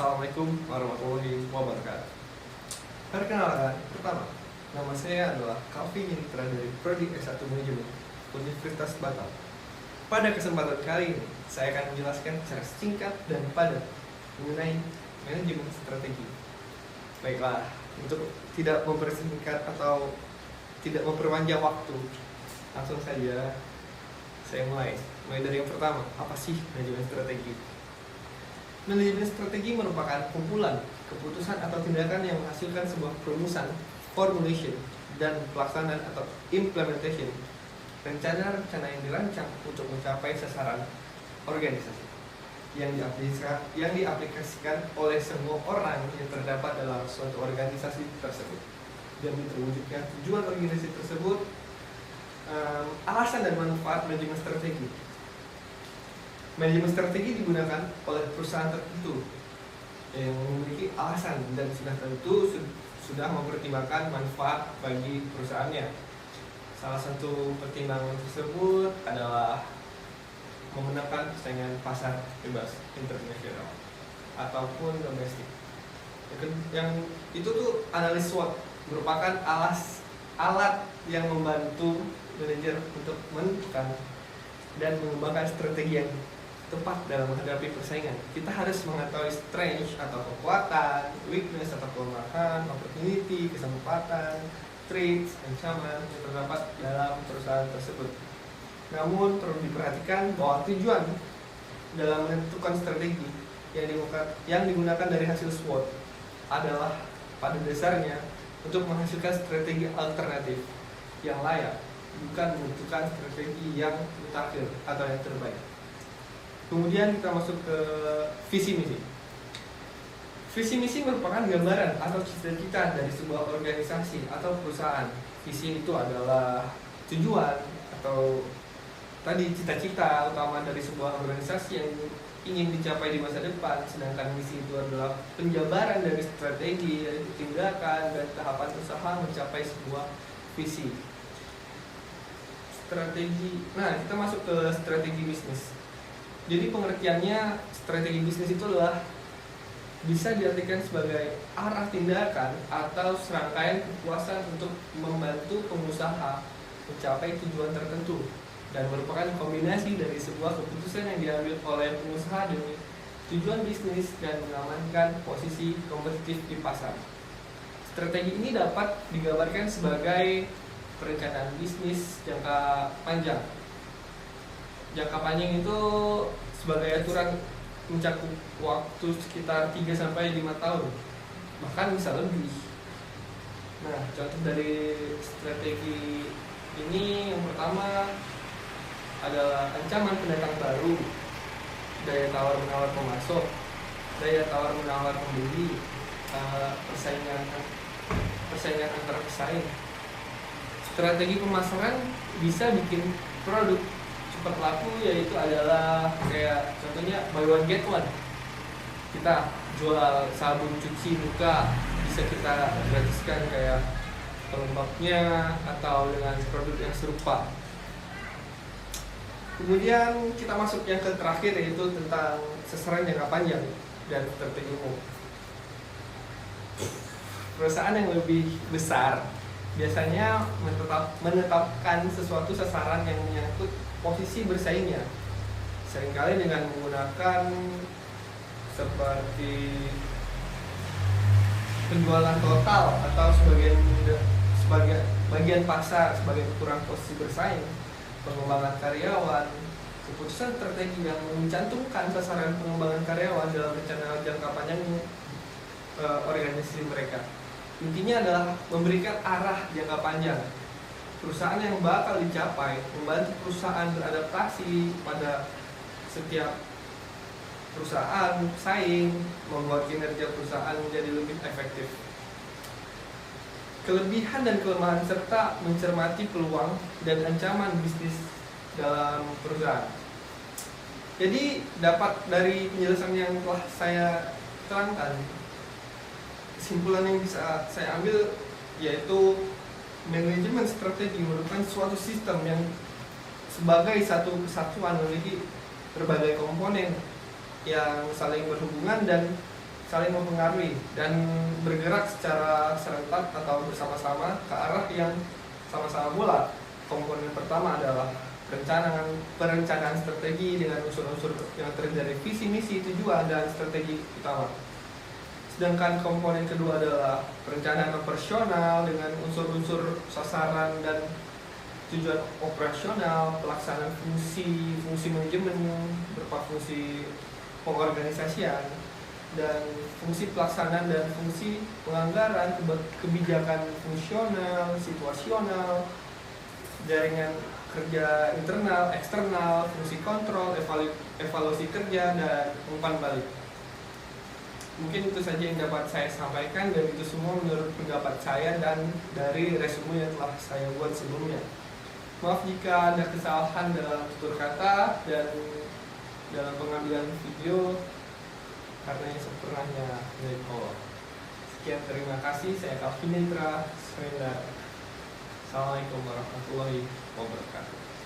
Assalamualaikum warahmatullahi wabarakatuh. Perkenalkan, pertama, nama saya adalah Calvin Yunitra dari Prodi S1 Manajemen Universitas Batam. Pada kesempatan kali ini, saya akan menjelaskan secara singkat dan padat mengenai manajemen strategi. Baiklah, untuk tidak mempersingkat atau tidak memperpanjang waktu, langsung saja saya mulai dari yang pertama. Apa sih manajemen strategi? Manajemen strategi merupakan kumpulan keputusan atau tindakan yang menghasilkan sebuah perumusan, formulation, dan pelaksanaan atau implementation rencana-rencana yang dirancang untuk mencapai sasaran organisasi yang diaplikasikan oleh semua orang yang terdapat dalam suatu organisasi tersebut. Demi terwujudnya tujuan organisasi tersebut, alasan dan manfaat manajemen strategi. Manajemen strategi digunakan oleh perusahaan tertentu yang memiliki alasan dan sudah tentu sudah mempertimbangkan manfaat bagi perusahaannya. Salah satu pertimbangan tersebut adalah memenangkan persaingan pasar bebas internasional ataupun domestik. Yang itu tuh analis SWOT merupakan alat yang membantu manajer untuk menentukan dan mengembangkan strategi yang tepat dalam menghadapi persaingan. Kita harus mengetahui strength atau kekuatan, weakness atau kelemahan, opportunity, kesempatan, threats, ancaman yang terdapat dalam perusahaan tersebut. Namun perlu diperhatikan bahwa tujuan dalam menentukan strategi yang digunakan dari hasil SWOT adalah pada dasarnya untuk menghasilkan strategi alternatif yang layak, bukan menentukan strategi yang mutakhir atau yang terbaik. Kemudian kita masuk ke visi misi. Visi misi merupakan gambaran atau cita-cita dari sebuah organisasi atau perusahaan. Visi itu adalah tujuan atau tadi cita-cita utama dari sebuah organisasi yang ingin dicapai di masa depan. Sedangkan misi itu adalah penjabaran dari strategi, dari tindakan dan tahapan usaha mencapai sebuah visi. Strategi. Nah, kita masuk ke strategi bisnis. Jadi pengertiannya strategi bisnis itu adalah bisa diartikan sebagai arah tindakan atau serangkaian kepuasan untuk membantu pengusaha mencapai tujuan tertentu dan merupakan kombinasi dari sebuah keputusan yang diambil oleh pengusaha demi tujuan bisnis dan mengamankan posisi kompetitif di pasar. Strategi ini dapat digambarkan sebagai perencanaan bisnis jangka panjang. Jangka panjang itu sebagai aturan mencakup waktu sekitar 3-5 tahun, bahkan bisa lebih. Nah, contoh dari strategi ini yang pertama adalah ancaman pendatang baru, daya tawar-menawar pemasok, daya tawar-menawar pembeli, persaingan antar pesaing. Strategi pemasaran bisa bikin produk cepat laku, yaitu adalah kayak contohnya buy one get one. Kita jual sabun cuci muka, bisa kita gratiskan kayak pelembabnya atau dengan produk yang serupa. Kemudian kita masuk yang ke terakhir, yaitu tentang sasaran jangka panjang dan strategi umum. Perusahaan yang lebih besar biasanya menetapkan sesuatu sasaran yang menyangkut posisi bersaingnya, seringkali dengan menggunakan seperti penjualan total atau sebagai bagian pasar sebagai ukuran posisi bersaing, pengembangan karyawan, keputusan strategi yang mencantumkan sasaran pengembangan karyawan dalam rencana jangka panjang organisasi mereka. Intinya adalah memberikan arah jangka panjang perusahaan yang bakal dicapai, membantu perusahaan beradaptasi pada setiap perusahaan saing, membuat kinerja perusahaan menjadi lebih efektif. Kelebihan dan kelemahan serta mencermati peluang dan ancaman bisnis dalam perusahaan. Jadi dapat dari penjelasan yang telah saya terangkan, kesimpulan yang bisa saya ambil yaitu manajemen strategi merupakan suatu sistem yang sebagai satu kesatuan memiliki berbagai komponen yang saling berhubungan dan saling mempengaruhi dan bergerak secara serentak atau bersama-sama ke arah yang sama-sama pula. Komponen pertama adalah perencanaan strategi dengan unsur-unsur yang terdiri dari visi, misi, tujuan, dan strategi utama. Sedangkan komponen kedua adalah perencanaan operasional dengan unsur-unsur sasaran dan tujuan operasional, pelaksanaan fungsi manajemen berupa fungsi pengorganisasian, dan fungsi pelaksanaan dan fungsi penganggaran, kebijakan fungsional, situasional, jaringan kerja internal, eksternal, fungsi kontrol, evaluasi kerja, dan umpan balik. Mungkin itu saja yang dapat saya sampaikan, dan itu semua menurut pendapat saya dan dari resume yang telah saya buat sebelumnya. Maaf jika ada kesalahan dalam tutur kata dan dalam pengambilan video, karena yang sempurnanya milik Allah. Sekian, terima kasih. Saya Calvin Indra Srendra. Assalamualaikum warahmatullahi wabarakatuh.